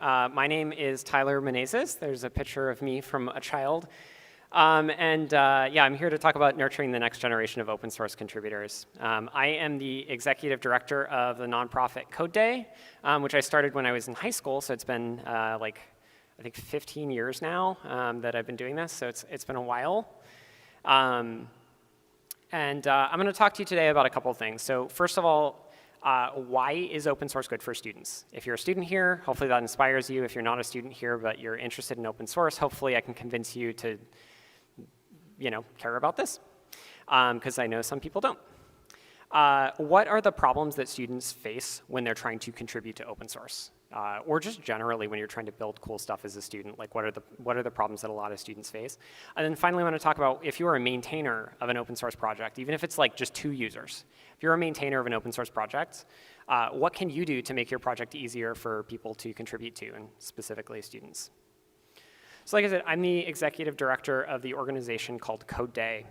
My name is Tyler Menezes. There's a picture of me from a child. Yeah, I'm here to talk about nurturing the next generation of open source contributors. I am the executive director of the nonprofit Code Day, which I started when I was in high school, so it's been I think 15 years now that I've been doing this, so it's been a while. I'm going to talk to you today about a couple of things. So first of all, why is open source good for students? If you're a student here, hopefully that inspires you. If you're not a student here, but you're interested in open source, hopefully I can convince you to care about this, because I know some people don't. What are the problems that students face when they're trying to contribute to open source? Or just generally when you're trying to build cool stuff as a student, like what are the problems that a lot of students face? And then finally, I want to talk about if you're a maintainer of an open source project, even if it's like just 2 users. If you're a maintainer of an open source project, what can you do to make your project easier for people to contribute to, and specifically students? So like I said, I'm the executive director of the organization called Code Day,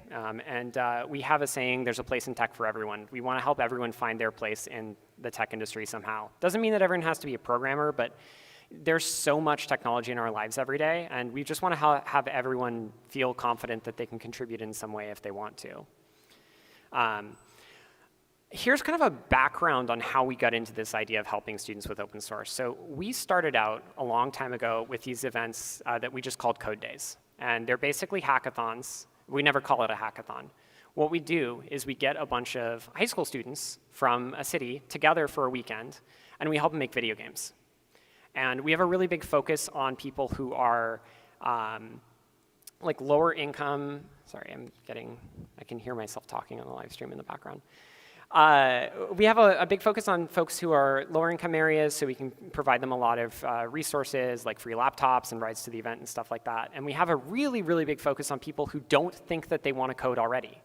we have a saying, there's a place in tech for everyone. We want to help everyone find their place in the tech industry somehow. Doesn't mean that everyone has to be a programmer, but there's so much technology in our lives every day, and we just want to have everyone feel confident that they can contribute in some way if they want to. Here's kind of a background on how we got into this idea of helping students with open source. So we started out a long time ago with these events that we just called Code Days. And they're basically hackathons. We never call it a hackathon. What we do is we get a bunch of high school students from a city together for a weekend, and we help them make video games. And we have a really big focus on people who are like lower income. Sorry, I can hear myself talking on the live stream in the background. We have a big focus on folks who are lower income areas, so we can provide them a lot of resources like free laptops and rides to the event and stuff like that. And we have a really, really big focus on people who don't think that they want to code already.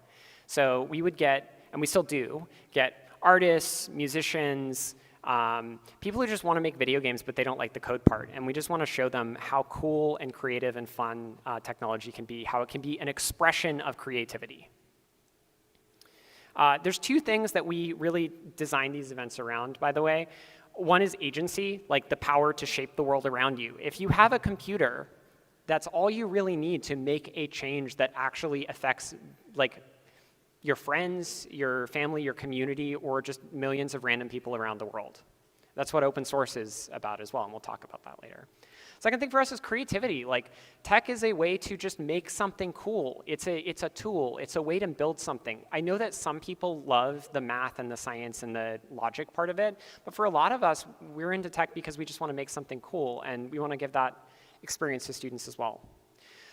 So we would get, and we still do, get artists, musicians, people who just want to make video games but they don't like the code part. And we just want to show them how cool and creative and fun technology can be, how it can be an expression of creativity. There's 2 things that we really design these events around, by the way. One is agency, like the power to shape the world around you. If you have a computer, that's all you really need to make a change that actually affects like your friends, your family, your community, or just millions of random people around the world. That's what open source is about as well, and we'll talk about that later. Second thing for us is creativity. Like, tech is a way to just make something cool. It's a tool. It's a way to build something. I know that some people love the math and the science and the logic part of it, but for a lot of us, we're into tech because we just want to make something cool, and we want to give that experience to students as well.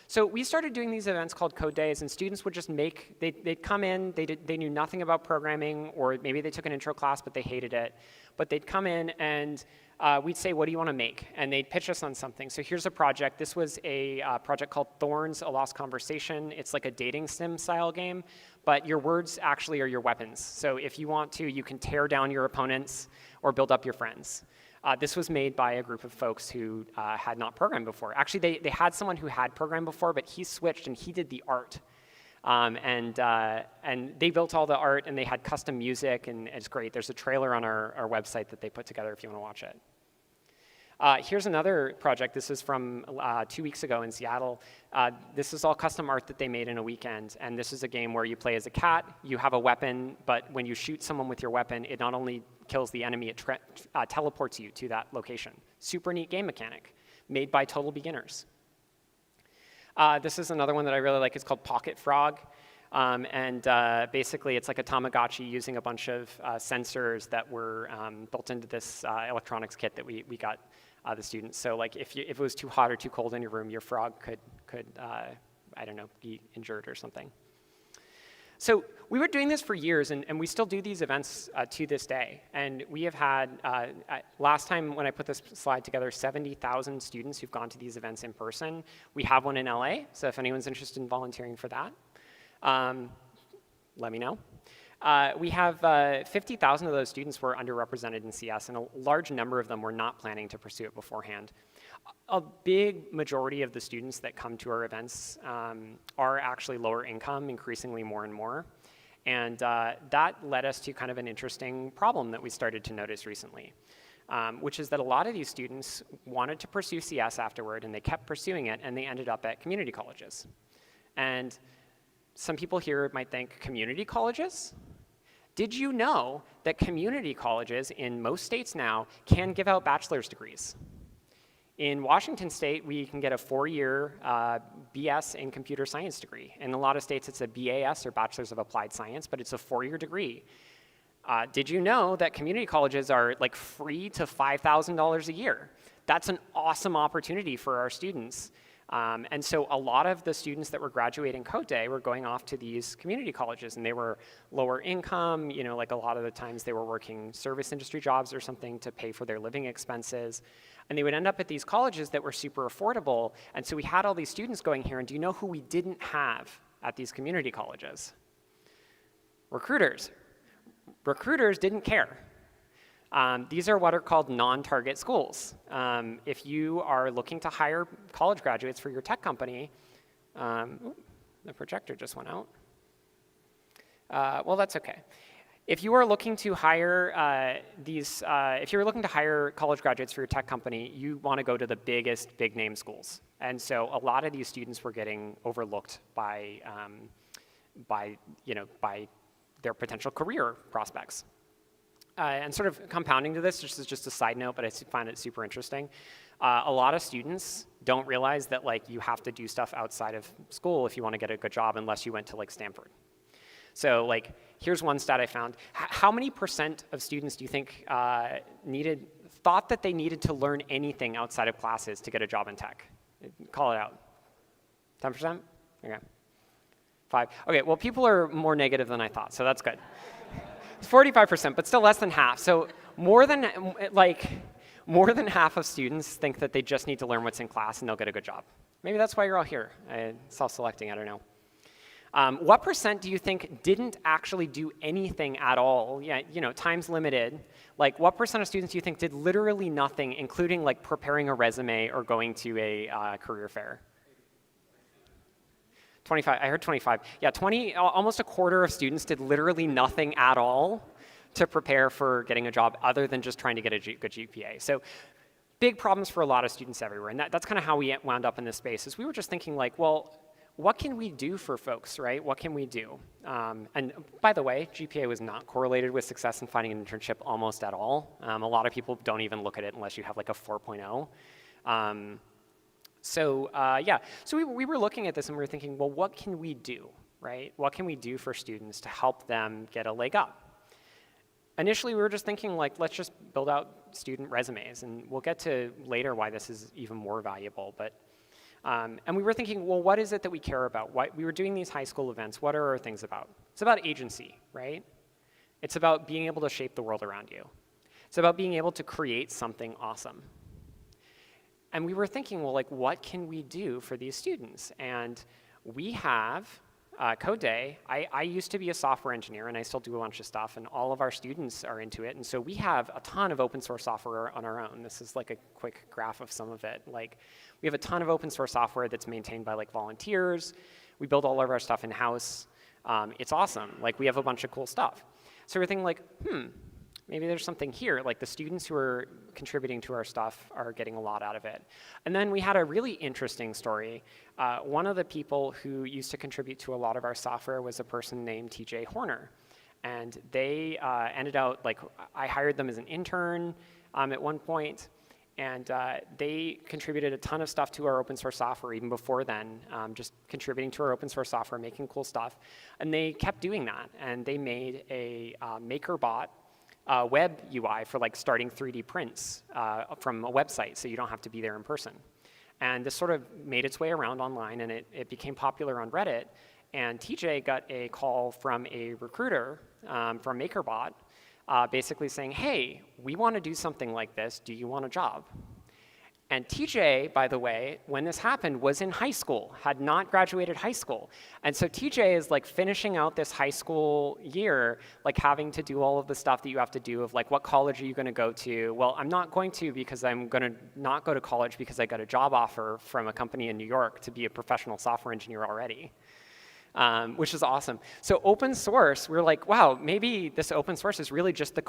So we started doing these events called Code Days, and students would just they'd come in, they knew nothing about programming, or maybe they took an intro class, but they hated it. But they'd come in and we'd say, what do you want to make? And they'd pitch us on something. So here's a project. This was a project called Thorns, A Lost Conversation. It's like a dating sim style game, but your words actually are your weapons. So if you want to, you can tear down your opponents or build up your friends. This was made by a group of folks who had not programmed before. Actually, they had someone who had programmed before, but he switched and he did the art. And they built all the art, and they had custom music, and it's great. There's a trailer on our website that they put together if you want to watch it. Here's another project. This is from 2 weeks ago in Seattle. This is all custom art that they made in a weekend, and this is a game where you play as a cat, you have a weapon, but when you shoot someone with your weapon, it not only kills the enemy, it teleports you to that location. Super neat game mechanic, made by total beginners. This is another one that I really like. It's called Pocket Frog. Basically, it's like a Tamagotchi using a bunch of sensors that were built into this electronics kit that we got the students. So like if it was too hot or too cold in your room, your frog could I don't know, be injured or something. So we were doing this for years, and we still do these events to this day. And we have had, last time when I put this slide together, 70,000 students who've gone to these events in person. We have one in LA, so if anyone's interested in volunteering for that, let me know. We have 50,000 of those students were underrepresented in CS, and a large number of them were not planning to pursue it beforehand. A big majority of the students that come to our events are actually lower income, increasingly more and more. And that led us to kind of an interesting problem that we started to notice recently. which is that a lot of these students wanted to pursue CS afterward, and they kept pursuing it, and they ended up at community colleges. And some people here might think, community colleges? Did you know that community colleges in most states now can give out bachelor's degrees? In Washington state, we can get a 4-year BS in computer science degree. In a lot of states, it's a BAS, or Bachelor's of Applied Science, but it's a 4-year degree. Did you know that community colleges are like free to $5,000 a year? That's an awesome opportunity for our students. And so a lot of the students that were graduating Code Day were going off to these community colleges, and they were lower income, like a lot of the times they were working service industry jobs or something to pay for their living expenses. And they would end up at these colleges that were super affordable. And so we had all these students going here, and do you know who we didn't have at these community colleges? Recruiters. Recruiters didn't care. These are what are called non-target schools. If you are looking to hire college graduates for your tech company, the projector just went out. Well, that's okay. If you are looking to hire if you're looking to hire college graduates for your tech company, you want to go to the biggest big name schools. And so a lot of these students were getting overlooked by their potential career prospects. And sort of compounding to this, just a side note, but I find it super interesting. A lot of students don't realize that you have to do stuff outside of school if you want to get a good job, unless you went to Stanford. So here's one stat I found. How many % of students do you think thought that they needed to learn anything outside of classes to get a job in tech? Call it out. 10%? Okay. 5. Okay, well, people are more negative than I thought, so that's good. It's 45%, but still less than half. So more than half of students think that they just need to learn what's in class and they'll get a good job. Maybe that's why you're all here. Self-selecting, I don't know. What % do you think didn't actually do anything at all? Yeah, time's limited. What % of students do you think did literally nothing, including preparing a resume or going to a career fair? 25, I heard 25. Yeah, almost a quarter of students did literally nothing at all to prepare for getting a job other than just trying to get a good GPA. So big problems for a lot of students everywhere. And that's kind of how we wound up in this space, is we were just thinking well, what can we do for folks, right? What can we do? And by the way, GPA was not correlated with success in finding an internship almost at all. A lot of people don't even look at it unless you have a 4.0. So we were looking at this and we were thinking, well, what can we do, right? What can we do for students to help them get a leg up? Initially, we were just thinking, let's just build out student resumes, and we'll get to later why this is even more valuable. But and we were thinking, well, what is it that we care about? We were doing these high school events. What are our things about? It's about agency, right? It's about being able to shape the world around you. It's about being able to create something awesome. And we were thinking, well, what can we do for these students? And we have Code Day. I used to be a software engineer, and I still do a bunch of stuff, and all of our students are into it. And so we have a ton of open source software on our own. This is a quick graph of some of it. We have a ton of open source software that's maintained by volunteers. We build all of our stuff in-house. It's awesome. We have a bunch of cool stuff. So we're thinking, maybe there's something here. The students who are contributing to our stuff are getting a lot out of it. And then we had a really interesting story. One of the people who used to contribute to a lot of our software was a person named TJ Horner. And they ended out, I hired them as an intern at one point. And they contributed a ton of stuff to our open source software even before then, just contributing to our open source software, making cool stuff. And they kept doing that. And they made a MakerBot web UI for starting 3D prints from a website, so you don't have to be there in person. And this sort of made its way around online, and it became popular on Reddit. And TJ got a call from a recruiter from MakerBot, basically saying, hey, we want to do something like this. Do you want a job? And TJ, by the way, when this happened, was in high school, had not graduated high school. And so TJ is finishing out this high school year, having to do all of the stuff that you have to do of what college are you going to go to? Well, I'm not going to, because I'm going to not go to college because I got a job offer from a company in New York to be a professional software engineer already. which is awesome. So open source, we're like, wow, maybe this open source is really just the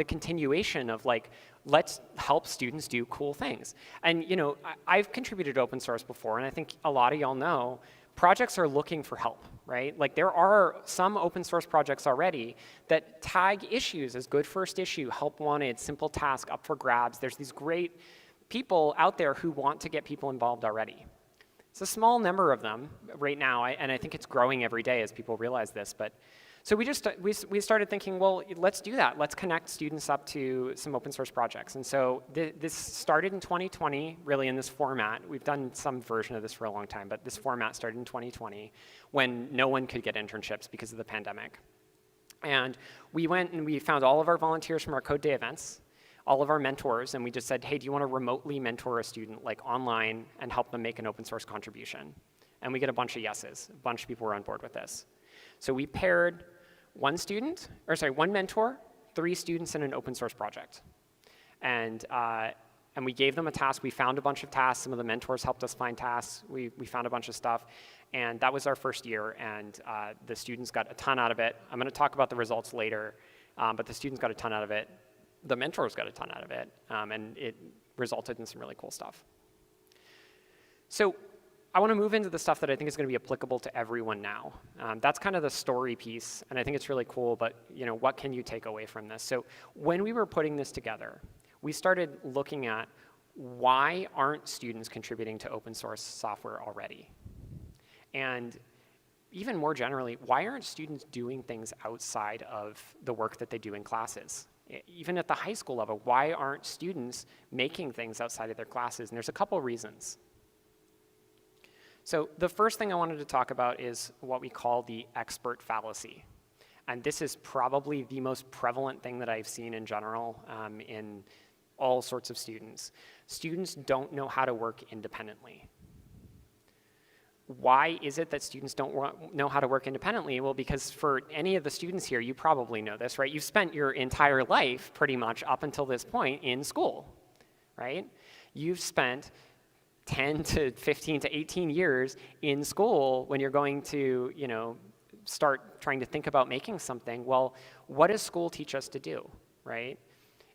continuation of like, let's help students do cool things. And I've contributed to open source before, and I think a lot of y'all know, projects are looking for help, right? Like there are some open source projects already that tag issues as good first issue, help wanted, simple task, up for grabs. There's these great people out there who want to get people involved already. It's a small number of them right now, and I think it's growing every day as people realize this. But so we started thinking, well, let's do that. Let's connect students up to some open source projects. And so this started in 2020, really in this format. We've done some version of this for a long time, but this format started in 2020 when no one could get internships because of the pandemic. And we went and we found all of our volunteers from our Code Day events, all of our mentors, and we just said, hey, do you want to remotely mentor a student like online and help them make an open source contribution? And we get a bunch of yeses. A bunch of people were on board with this. So we paired one mentor, 3 students in an open source project. And we gave them a task. We found a bunch of tasks. Some of the mentors helped us find tasks. We found a bunch of stuff. And that was our first year, and the students got a ton out of it. I'm going to talk about the results later, but the students got a ton out of it. The mentors got a ton out of it, and it resulted in some really cool stuff. So I want to move into the stuff that I think is going to be applicable to everyone now. That's kind of the story piece, and I think it's really cool, but what can you take away from this? So when we were putting this together, we started looking at why aren't students contributing to open source software already? And even more generally, why aren't students doing things outside of the work that they do in classes? Even at the high school level, why aren't students making things outside of their classes? And there's a couple reasons. So the first thing I wanted to talk about is what we call the expert fallacy. And this is probably the most prevalent thing that I've seen in general in all sorts of students. Students don't know how to work independently. Why is it that students don't know how to work independently? Well, because for any of the students here, you probably know this, right? You've spent your entire life pretty much up until this point in school, right? You've spent 10 to 15 to 18 years in school when you're going to, start trying to think about making something. Well, what does school teach us to do, right?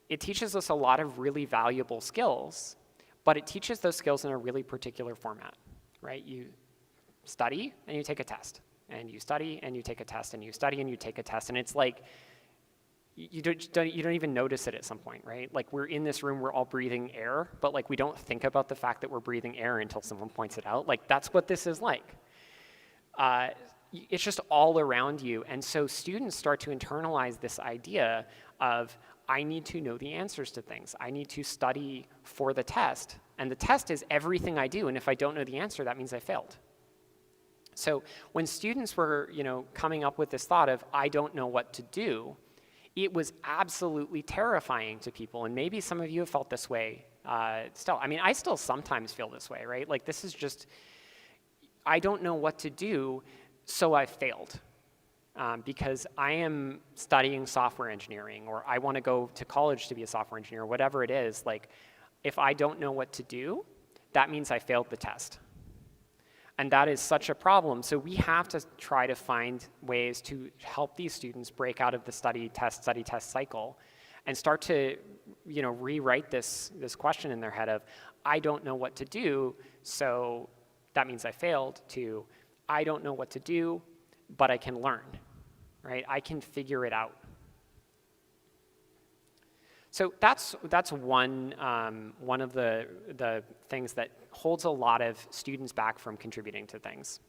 It teaches us a lot of really valuable skills, but it teaches those skills in a really particular format, right? You study and you take a test, and you study and you take a test, and you study and you take a test, and it's like you don't even notice it at some point, right? Like we're in this room, we're all breathing air, but like we don't think about the fact that we're breathing air until someone points it out. Like that's what this is like. It's just all around you, and so students start to internalize this idea of I need to know the answers to things. I need to study for the test, and the test is everything I do, and if I don't know the answer, that means I failed. So when students were, coming up with this thought of, I don't know what to do, it was absolutely terrifying to people. And maybe some of you have felt this way still. I mean, I still sometimes feel this way, right? Like this is just, I don't know what to do, so I failed. Because I am studying software engineering, or I want to go to college to be a software engineer, whatever it is. Like, if I don't know what to do, that means I failed the test. And that is such a problem. So we have to try to find ways to help these students break out of the study test cycle and start to rewrite this question in their head of, I don't know what to do, so that means I failed, to I don't know what to do, but I can learn, right? I can figure it out. So that's one of the things that holds a lot of students back from contributing to things.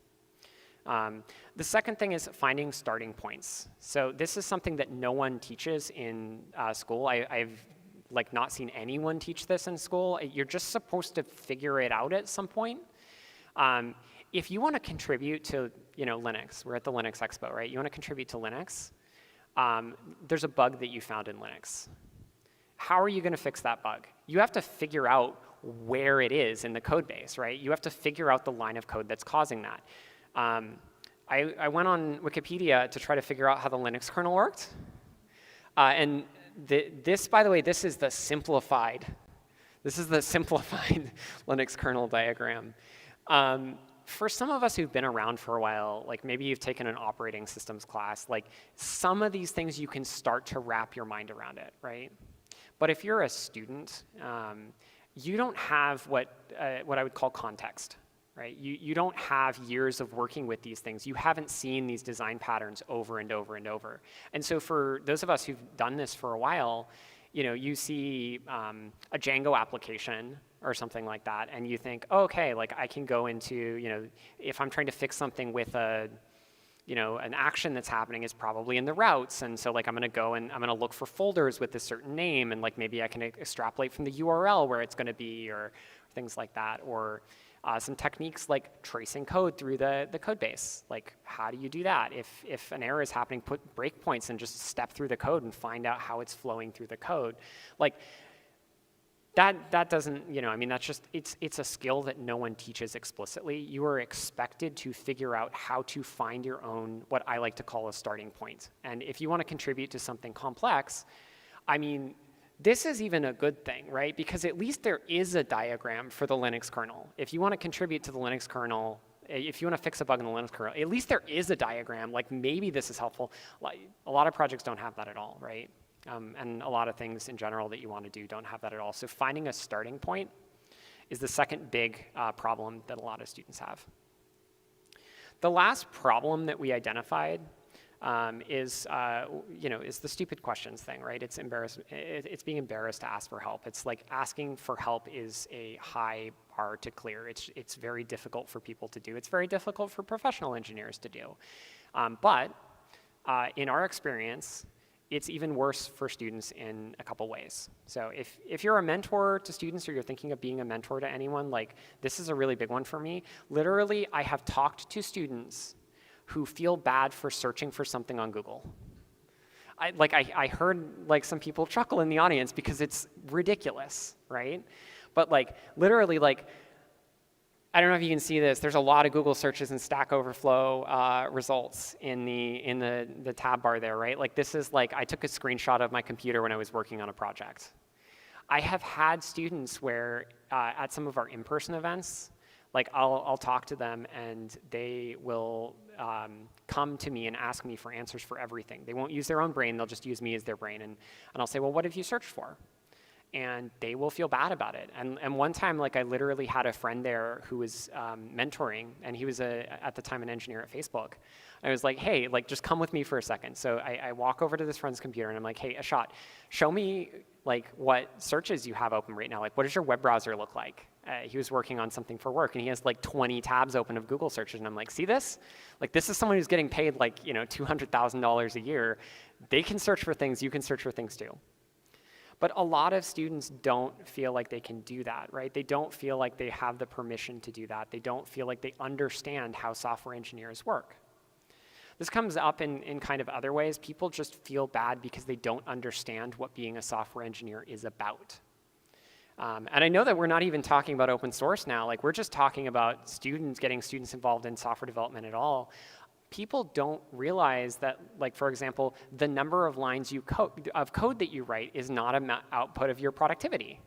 The second thing is finding starting points. So this is something that no one teaches in school. I've not seen anyone teach this in school. You're just supposed to figure it out at some point. If you want to contribute to Linux, we're at the Linux Expo, right? You want to contribute to Linux, there's a bug that you found in Linux. How are you going to fix that bug? You have to figure out where it is in the code base, right? You have to figure out the line of code that's causing that. I went on Wikipedia to try to figure out how the Linux kernel worked. And this, by the way, this is the simplified Linux kernel diagram. For some of us who've been around for a while, like maybe you've taken an operating systems class, like some of these things you can start to wrap your mind around it, right? But if you're a student, you don't have what I would call context, right? You don't have years of working with these things. You haven't seen these design patterns over and over and over. And so for those of us who've done this for a while, you see a Django application or something like that, and you think, oh, okay, like I can go into, if I'm trying to fix something with an action that's happening is probably in the routes, and so like I'm gonna go and I'm gonna look for folders with a certain name, and like maybe I can extrapolate from the URL where it's gonna be, or things like that, or some techniques like tracing code through the code base. Like, how do you do that? If an error is happening, put breakpoints and just step through the code and find out how it's flowing through the code. Like, that doesn't, that's just, it's a skill that no one teaches explicitly. You are expected to figure out how to find your own, what I like to call a starting point. And if you want to contribute to something complex, this is even a good thing, right? Because at least there is a diagram for the Linux kernel. If you want to contribute to the Linux kernel, if you want to fix a bug in the Linux kernel, at least there is a diagram. Like, maybe this is helpful. Like, a lot of projects don't have that at all, right? And a lot of things in general that you want to do don't have that at all. So finding a starting point is the second big problem that a lot of students have. The last problem that we identified is the stupid questions thing, right? It's being embarrassed to ask for help. It's like asking for help is a high bar to clear. It's very difficult for people to do. It's very difficult for professional engineers to do. But in our experience, it's even worse for students in a couple ways. So if you're a mentor to students, or you're thinking of being a mentor to anyone, like, this is a really big one for me. Literally, I have talked to students who feel bad for searching for something on Google. I heard like some people chuckle in the audience because it's ridiculous, right? But like, literally, like, I don't know if you can see this. There's a lot of Google searches and Stack Overflow results in the tab bar there, right? Like, this is like, I took a screenshot of my computer when I was working on a project. I have had students where at some of our in-person events, like I'll talk to them and they will come to me and ask me for answers for everything. They won't use their own brain, they'll just use me as their brain. And I'll say, well, what have you searched for? And they will feel bad about it. And one time, like, I literally had a friend there who was mentoring, and he was at the time an engineer at Facebook. I was like, hey, like, just come with me for a second. So I walk over to this friend's computer and I'm like, hey, Ashot, show me like what searches you have open right now. Like, what does your web browser look like? He was working on something for work, and he has like 20 tabs open of Google searches. And I'm like, see this? Like, this is someone who's getting paid like, $200,000 a year. They can search for things, you can search for things too. But a lot of students don't feel like they can do that, right? They don't feel like they have the permission to do that. They don't feel like they understand how software engineers work. This comes up in kind of other ways. People just feel bad because they don't understand what being a software engineer is about. And I know that we're not even talking about open source now. Like, we're just talking about getting students involved in software development at all. People don't realize that, like, for example, the number of lines of code that you write is not an output of your productivity.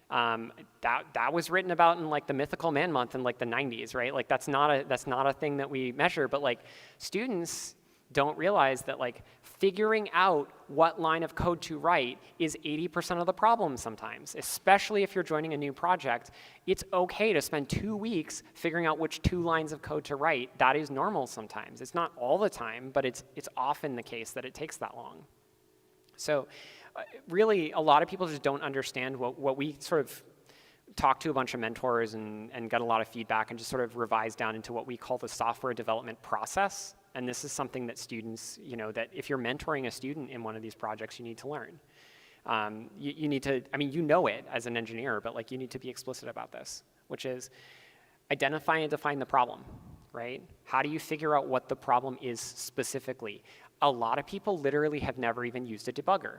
That was written about in like the Mythical Man Month in like the 90s, right? Like, that's not a thing that we measure. But like, students don't realize that like figuring out what line of code to write is 80% of the problem sometimes, especially if you're joining a new project. It's okay to spend 2 weeks figuring out which 2 lines of code to write. That is normal sometimes. It's not all the time, but it's often the case that it takes that long. So really, a lot of people just don't understand what we sort of talked to a bunch of mentors and got a lot of feedback and just sort of revised down into what we call the software development process. And this is something that students, that if you're mentoring a student in one of these projects, you need to learn. You need to, you know it as an engineer, but like, you need to be explicit about this, which is identify and define the problem, right? How do you figure out what the problem is specifically? A lot of people literally have never even used a debugger.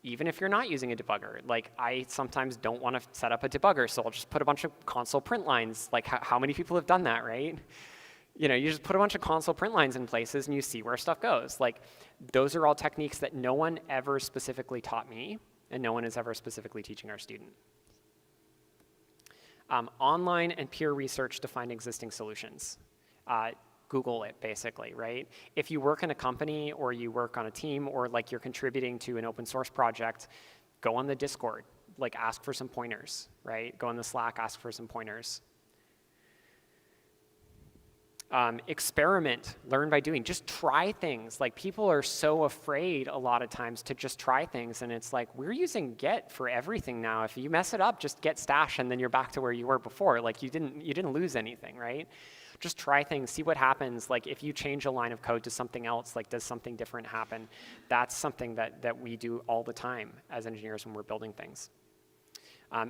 Even if you're not using a debugger, like, I sometimes don't want to set up a debugger, so I'll just put a bunch of console print lines. Like, how many people have done that, right? You just put a bunch of console print lines in places and you see where stuff goes. Like, those are all techniques that no one ever specifically taught me, and no one is ever specifically teaching our student. Online and peer research to find existing solutions. Google it, basically, right? If you work in a company or you work on a team or like you're contributing to an open source project, go on the Discord, like ask for some pointers, right? Go on the Slack, ask for some pointers. Experiment, learn by doing, just try things. Like people are so afraid a lot of times to just try things, and it's like, we're using Git for everything now. If you mess it up, just get stash and then you're back to where you were before. Like you didn't lose anything, right? Just try things, see what happens. Like if you change a line of code to something else, like does something different happen? That's something that we do all the time as engineers when we're building things.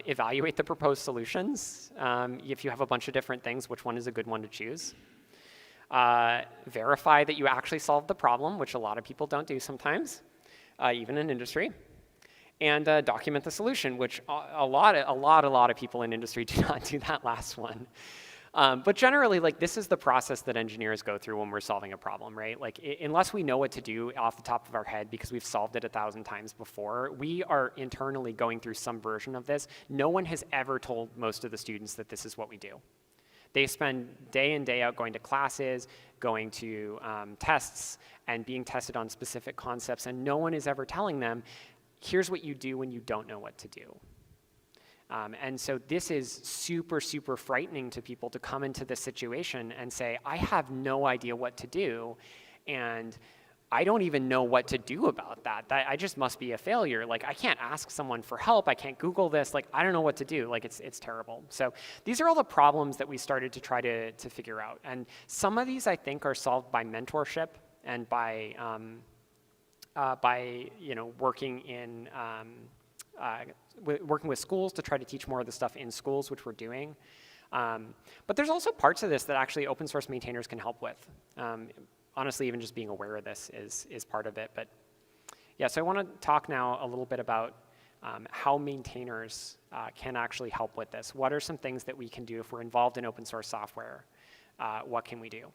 Evaluate the proposed solutions. If you have a bunch of different things, which one is a good one to choose? Verify that you actually solved the problem, which a lot of people don't do sometimes, even in industry. And document the solution, which a lot of people in industry do not do that last one. But generally, like this is the process that engineers go through when we're solving a problem, right? Like unless we know what to do off the top of our head because we've solved it 1,000 times before, we are internally going through some version of this. No one has ever told most of the students that this is what we do. They spend day in, day out going to classes, going to tests, and being tested on specific concepts, and no one is ever telling them, here's what you do when you don't know what to do. And so this is super, super frightening to people to come into this situation and say, I have no idea what to do, and I don't even know what to do about that. I just must be a failure. Like I can't ask someone for help. I can't Google this. Like I don't know what to do. Like it's terrible. So these are all the problems that we started to try to figure out. And some of these I think are solved by mentorship and by working in working with schools to try to teach more of the stuff in schools, which we're doing. But there's also parts of this that actually open source maintainers can help with. Honestly, even just being aware of this is part of it. But yeah, so I want to talk now a little bit about how maintainers can actually help with this. What are some things that we can do if we're involved in open source software? What can we do?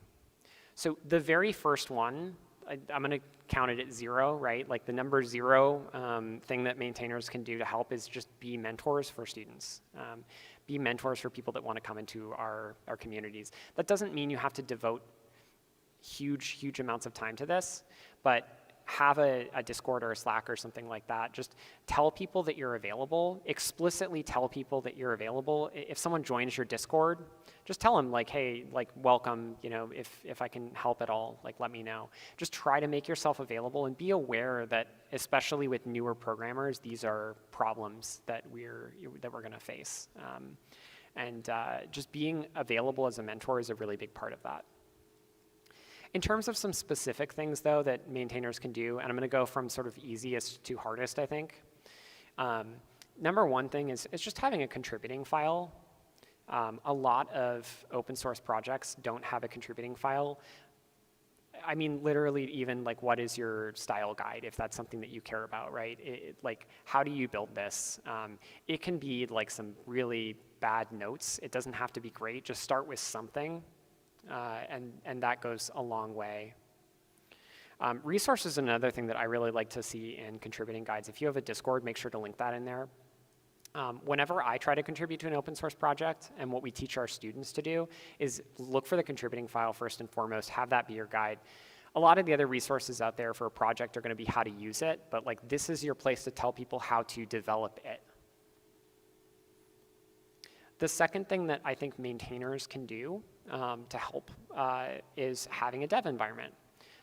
So the very first one, I'm going to count it at 0, right? Like the number 0 thing that maintainers can do to help is just be mentors for students. Be mentors for people that want to come into our communities. That doesn't mean you have to devote huge amounts of time to this, but have a Discord or a Slack or something like that. Just tell people that you're available. Explicitly tell people that you're available. If someone joins your Discord, just tell them like, hey, like welcome, if I can help at all, like let me know. Just try to make yourself available and be aware that, especially with newer programmers, these are problems that we're gonna face. Just being available as a mentor is a really big part of that. In terms of some specific things, though, that maintainers can do, and I'm going to go from sort of easiest to hardest, I think. Number one thing is just having a contributing file. A lot of open source projects don't have a contributing file. I mean, literally even like what is your style guide, if that's something that you care about, right? Like, how do you build this? It can be like some really bad notes. It doesn't have to be great. Just start with something. And that goes a long way. Resources is another thing that I really like to see in contributing guides. If you have a Discord, make sure to link that in there. Whenever I try to contribute to an open source project, and what we teach our students to do is look for the contributing file first and foremost, have that be your guide. A lot of the other resources out there for a project are going to be how to use it, but like this is your place to tell people how to develop it. The second thing that I think maintainers can do to help is having a dev environment.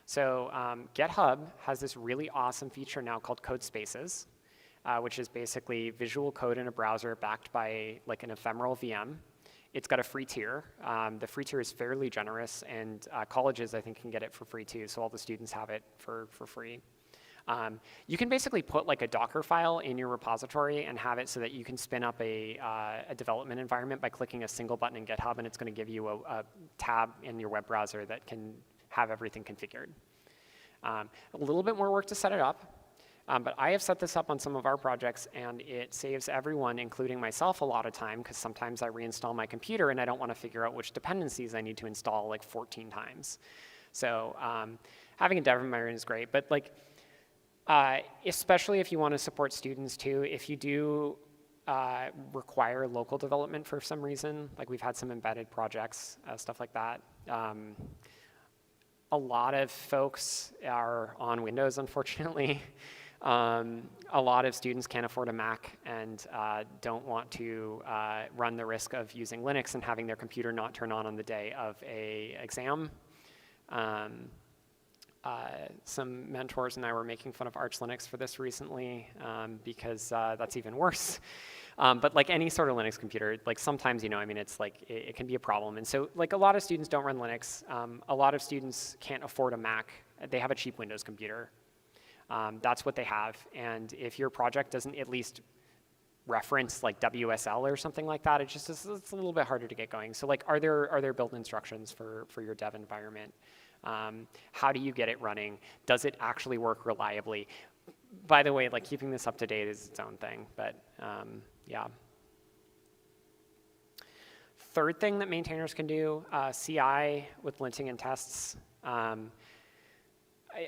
So GitHub has this really awesome feature now called Code Spaces, which is basically visual code in a browser backed by like an ephemeral VM. It's got a free tier. The free tier is fairly generous, and colleges, I think, can get it for free too, so all the students have it for free. You can basically put like a Docker file in your repository and have it so that you can spin up a development environment by clicking a single button in GitHub, and it's going to give you a tab in your web browser that can have everything configured. A little bit more work to set it up, but I have set this up on some of our projects, and it saves everyone, including myself, a lot of time, because sometimes I reinstall my computer and I don't want to figure out which dependencies I need to install like 14 times. So having a dev environment is great, but like, especially if you want to support students too, if you do require local development for some reason. Like we've had some embedded projects, stuff like that. A lot of folks are on Windows, unfortunately. A lot of students can't afford a Mac and don't want to run the risk of using Linux and having their computer not turn on the day of a exam. Some mentors and I were making fun of Arch Linux for this recently because that's even worse. But like any sort of Linux computer, like sometimes, I mean, it's like, it can be a problem. And so like a lot of students don't run Linux. A lot of students can't afford a Mac. They have a cheap Windows computer. That's what they have. And if your project doesn't at least reference like WSL or something like that, it's a little bit harder to get going. So like, are there build instructions for your dev environment? How do you get it running? Does it actually work reliably? By the way, like keeping this up to date is its own thing, but yeah. Third thing that maintainers can do, CI with linting and tests.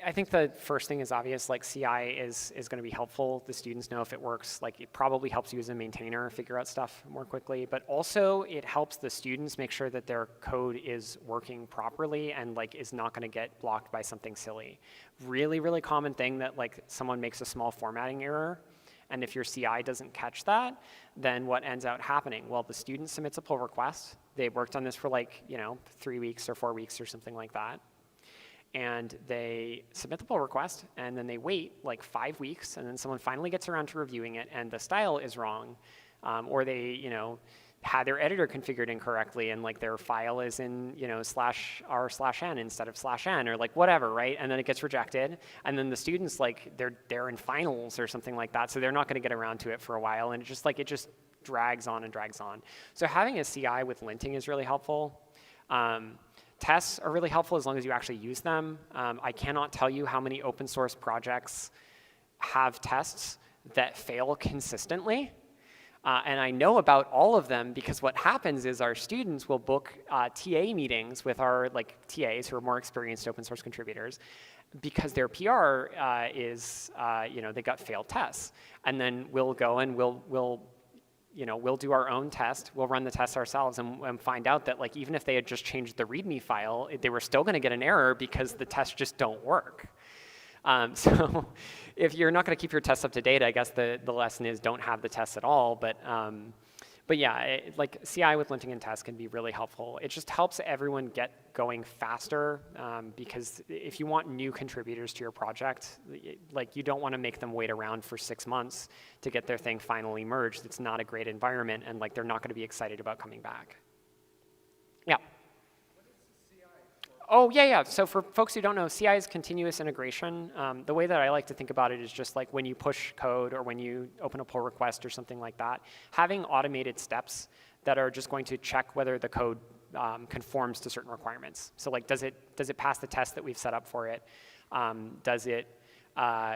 I think the first thing is obvious, like CI is going to be helpful. The students know if it works. Like it probably helps you as a maintainer figure out stuff more quickly, but also it helps the students make sure that their code is working properly and like is not going to get blocked by something silly. Really, really common thing that like someone makes a small formatting error, and if your CI doesn't catch that, then what ends up happening? Well, the student submits a pull request. They worked on this for like 3 weeks or 4 weeks or something like that. And they submit the pull request, and then they wait like 5 weeks, and then someone finally gets around to reviewing it, and the style is wrong, or they had their editor configured incorrectly, and like their file is in /r/n instead of /n, or like whatever, right? And then it gets rejected, and then the students like they're in finals or something like that, so they're not going to get around to it for a while, and it just drags on and drags on. So having a CI with linting is really helpful. Tests are really helpful as long as you actually use them. I cannot tell you how many open source projects have tests that fail consistently. And I know about all of them because what happens is our students will book TA meetings with our TAs who are more experienced open source contributors because their PR is, they got failed tests. And then we'll go and we'll do our own test. We'll run the test ourselves and find out that like even if they had just changed the README file, they were still going to get an error because the tests just don't work. So if you're not going to keep your tests up to date, I guess the lesson is don't have the tests at all. But yeah, like CI with linting and tests can be really helpful. It just helps everyone get going faster because if you want new contributors to your project, like you don't want to make them wait around for 6 months to get their thing finally merged. It's not a great environment, and like they're not going to be excited about coming back. Yeah. Oh, yeah. So for folks who don't know, CI is continuous integration. The way that I like to think about it is just like when you push code or when you open a pull request or something like that, having automated steps that are just going to check whether the code conforms to certain requirements. So like, does it pass the test that we've set up for it? Does it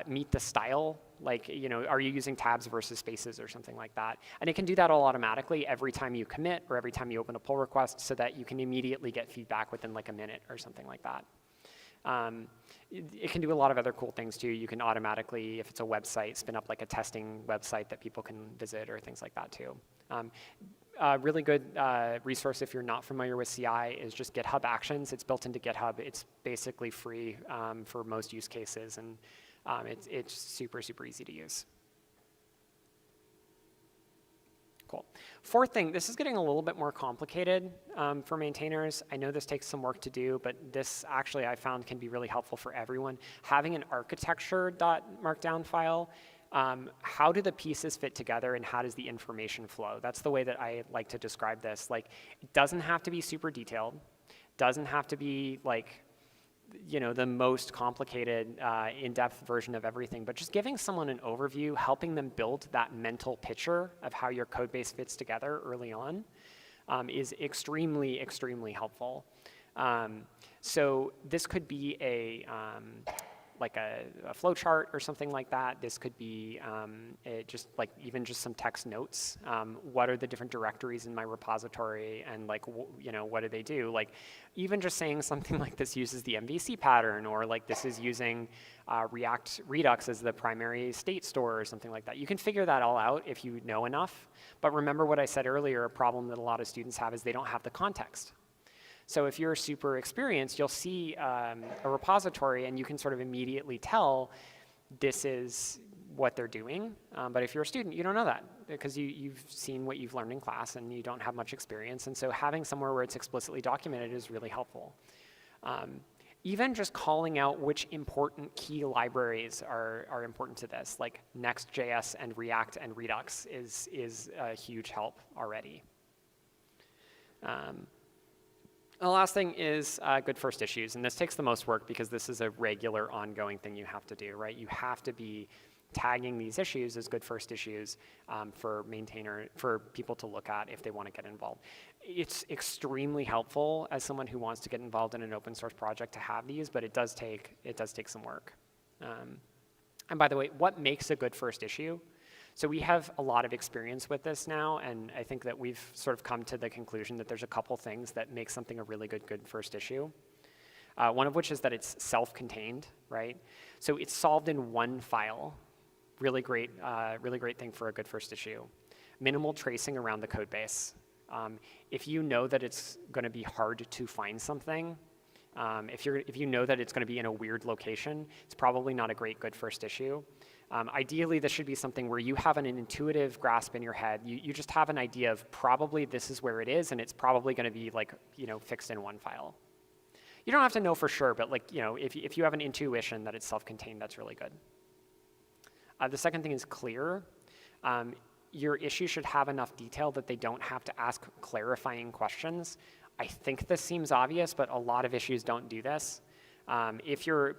meet the style? Like, are you using tabs versus spaces or something like that? And it can do that all automatically every time you commit or every time you open a pull request so that you can immediately get feedback within like a minute or something like that. It can do a lot of other cool things too. You can automatically, if it's a website, spin up like a testing website that people can visit or things like that too. Really good resource if you're not familiar with CI is just GitHub Actions. It's built into GitHub. It's basically free for most use cases, and it's super, super easy to use. Cool. Fourth thing, this is getting a little bit more complicated for maintainers. I know this takes some work to do, but this actually I found can be really helpful for everyone. Having an architecture.markdown file, how do the pieces fit together and how does the information flow? That's the way that I like to describe this. Like, it doesn't have to be super detailed, doesn't have to be like, the most complicated, in-depth version of everything, but just giving someone an overview, helping them build that mental picture of how your code base fits together early on is extremely, extremely helpful. So this could be like a flow chart or something like that. This could be just like even just some text notes. What are the different directories in my repository, and like what do they do? Like even just saying something like this uses the MVC pattern, or like this is using React Redux as the primary state store or something like that. You can figure that all out if you know enough. But remember what I said earlier, a problem that a lot of students have is they don't have the context. So if you're super experienced, you'll see a repository and you can sort of immediately tell this is what they're doing. But if you're a student, you don't know that because you've seen what you've learned in class and you don't have much experience. And so having somewhere where it's explicitly documented is really helpful. Even just calling out which important key libraries are important to this, like Next.js and React and Redux is a huge help already. The last thing is good first issues, and this takes the most work because this is a regular ongoing thing you have to do, right? You have to be tagging these issues as good first issues for people to look at if they want to get involved. It's extremely helpful as someone who wants to get involved in an open source project to have these, but it does take some work. And by the way, what makes a good first issue? So we have a lot of experience with this now, and I think that we've sort of come to the conclusion that there's a couple things that make something a really good first issue. One of which is that it's self-contained, right? So it's solved in one file. Really great thing for a good first issue. Minimal tracing around the code base. If you know that it's going to be hard to find something, if you know that it's going to be in a weird location, it's probably not a good first issue. Ideally, this should be something where you have an intuitive grasp in your head. You just have an idea of probably this is where it is, and it's probably going to be like fixed in one file. You don't have to know for sure, but like if you have an intuition that it's self-contained, that's really good. The second thing is clear. Your issue should have enough detail that they don't have to ask clarifying questions. I think this seems obvious, but a lot of issues don't do this. If you're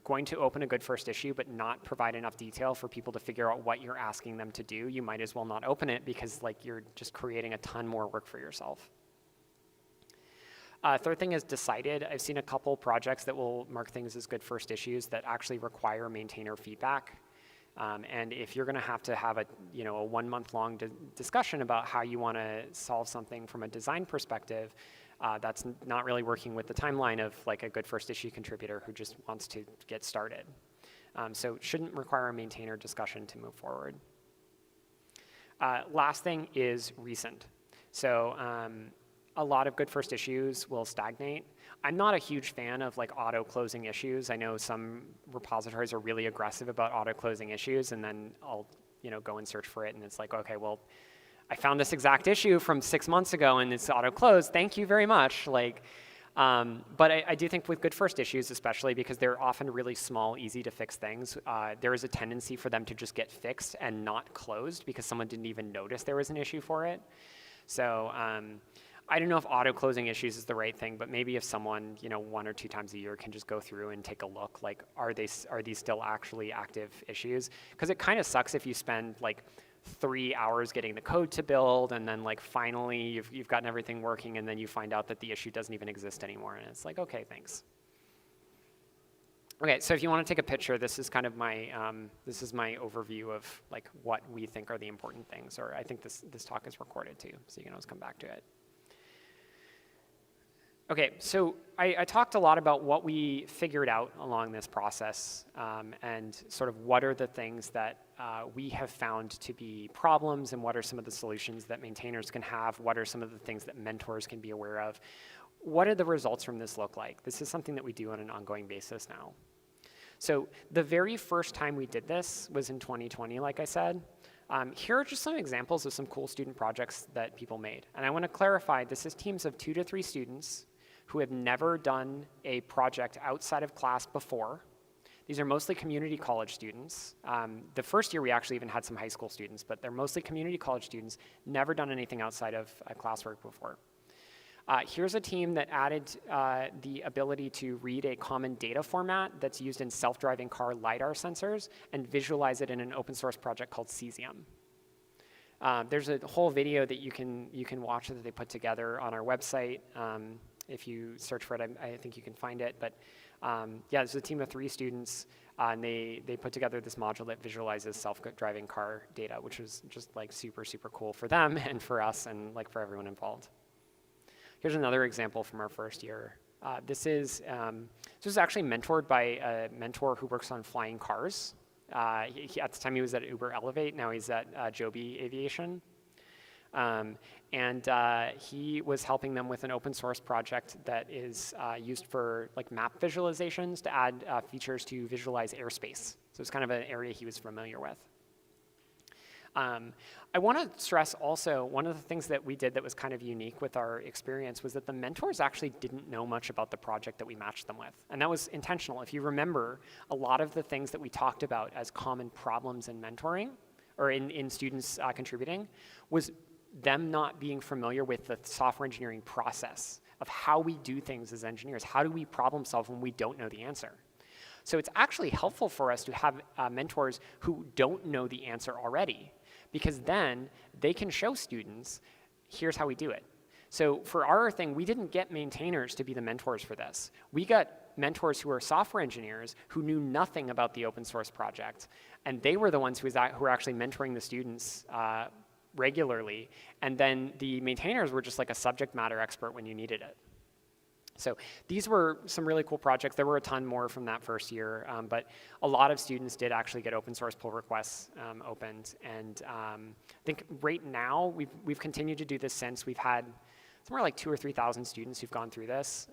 going to open a good first issue but not provide enough detail for people to figure out what you're asking them to do, you might as well not open it because like you're just creating a ton more work for yourself. Third thing is decided. I've seen a couple projects that will mark things as good first issues that actually require maintainer feedback. And if you're going to have a 1 month long discussion about how you want to solve something from a design perspective, that's not really working with the timeline of like a good first issue contributor who just wants to get started. So it shouldn't require a maintainer discussion to move forward. Last thing is recent. So a lot of good first issues will stagnate. I'm not a huge fan of like auto-closing issues. I know some repositories are really aggressive about auto-closing issues, and then I'll go and search for it, and it's like, okay, well, I found this exact issue from 6 months ago, and it's auto-closed. Thank you very much. Like, but I do think with good first issues, especially because they're often really small, easy to fix things, there is a tendency for them to just get fixed and not closed because someone didn't even notice there was an issue for it. So I don't know if auto-closing issues is the right thing, but maybe if someone 1 or 2 times a year can just go through and take a look, like, are these still actually active issues? Because it kind of sucks if you spend like 3 hours getting the code to build, and then like finally you've gotten everything working, and then you find out that the issue doesn't even exist anymore, and it's like, okay, thanks. Okay, so if you want to take a picture, this is kind of my my overview of like what we think are the important things, or I think this talk is recorded too, so you can always come back to it. Okay, so I talked a lot about what we figured out along this process and sort of what are the things that we have found to be problems, and what are some of the solutions that maintainers can have, what are some of the things that mentors can be aware of. What do the results from this look like? This is something that we do on an ongoing basis now. So the very first time we did this was in 2020, like I said. Here are just some examples of some cool student projects that people made. And I want to clarify, this is teams of 2 to 3 students who have never done a project outside of class before. These are mostly community college students. The first year we actually even had some high school students, but they're mostly community college students, never done anything outside of classwork before. Here's a team that added the ability to read a common data format that's used in self-driving car LiDAR sensors and visualize it in an open source project called Cesium. There's a whole video that you can watch that they put together on our website. If you search for it, I think you can find it. But Yeah, there's a team of 3 students, and they put together this module that visualizes self-driving car data, which was just like super, super cool for them and for us and like for everyone involved. Here's another example from our first year. This is actually mentored by a mentor who works on flying cars. At the time he was at Uber Elevate, now he's at Joby Aviation. He was helping them with an open source project that is used for like map visualizations to add features to visualize airspace. So it's kind of an area he was familiar with. I want to stress also, one of the things that we did that was kind of unique with our experience was that the mentors actually didn't know much about the project that we matched them with. And that was intentional. If you remember, a lot of the things that we talked about as common problems in mentoring, or in students contributing, was them not being familiar with the software engineering process of how we do things as engineers. How do we problem solve when we don't know the answer? So it's actually helpful for us to have mentors who don't know the answer already, because then they can show students, here's how we do it. So for our thing, we didn't get maintainers to be the mentors for this. We got mentors who are software engineers who knew nothing about the open source project, and they were the ones who were actually mentoring the students regularly, and then the maintainers were just like a subject matter expert when you needed it. So these were some really cool projects. There were a ton more from that first year, but a lot of students did actually get open source pull requests opened. And I think right now, we've continued to do this since. We've had somewhere like 2,000 or 3,000 students who've gone through this.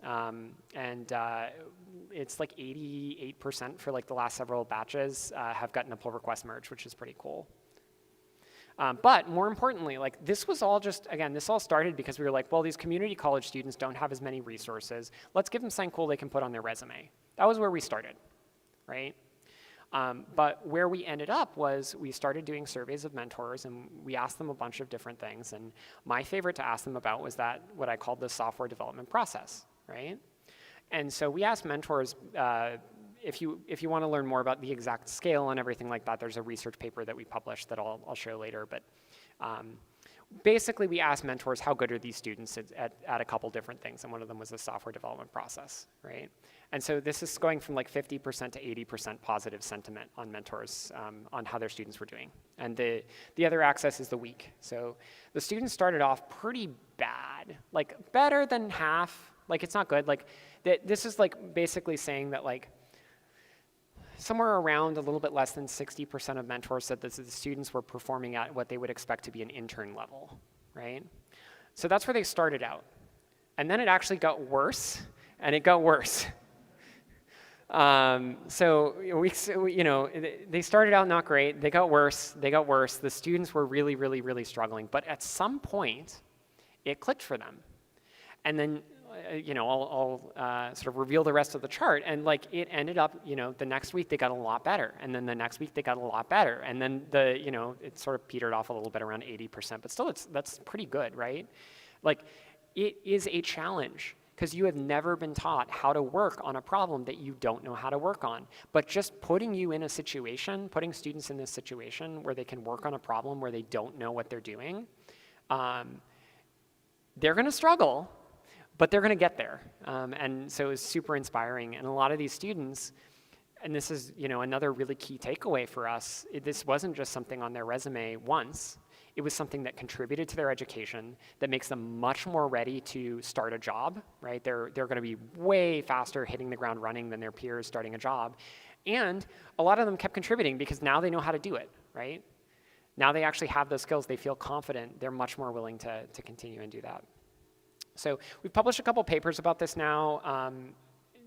It's like 88% for like the last several batches have gotten a pull request merge, which is pretty cool. But more importantly, like this was all just, again, this all started because we were like, well, these community college students don't have as many resources. Let's give them something cool they can put on their resume. That was where we started, right? But where we ended up was we started doing surveys of mentors, and we asked them a bunch of different things. And my favorite to ask them about was that what I called the software development process, right? And so we asked mentors, if you want to learn more about the exact scale and everything like that, there's a research paper that we published that I'll show later. But basically, we asked mentors how good are these students at a couple different things, and one of them was the software development process, right? And so this is going from like 50% to 80% positive sentiment on mentors on how their students were doing. And the other axis is the week. So the students started off pretty bad, like better than half. Like it's not good. Like this is like basically saying that like somewhere around a little bit less than 60% of mentors said that the students were performing at what they would expect to be an intern level, right? So that's where they started out. And then it actually got worse, and it got worse. So they started out not great. They got worse. They got worse. The students were really, really, really struggling. But at some point, it clicked for them. And then I'll sort of reveal the rest of the chart, and like it ended up, the next week they got a lot better, and then the next week they got a lot better, and then it sort of petered off a little bit around 80%, but still that's pretty good, right? Like it is a challenge because you have never been taught how to work on a problem that you don't know how to work on. But just putting students in this situation where they can work on a problem where they don't know what they're doing, they're going to struggle. But they're going to get there. And so it was super inspiring. And a lot of these students, and this is another really key takeaway for us, this wasn't just something on their resume once. It was something that contributed to their education, that makes them much more ready to start a job, right? They're going to be way faster hitting the ground running than their peers starting a job. And a lot of them kept contributing because now they know how to do it, right? Now they actually have those skills. They feel confident. They're much more willing to continue and do that. So we've published a couple papers about this now.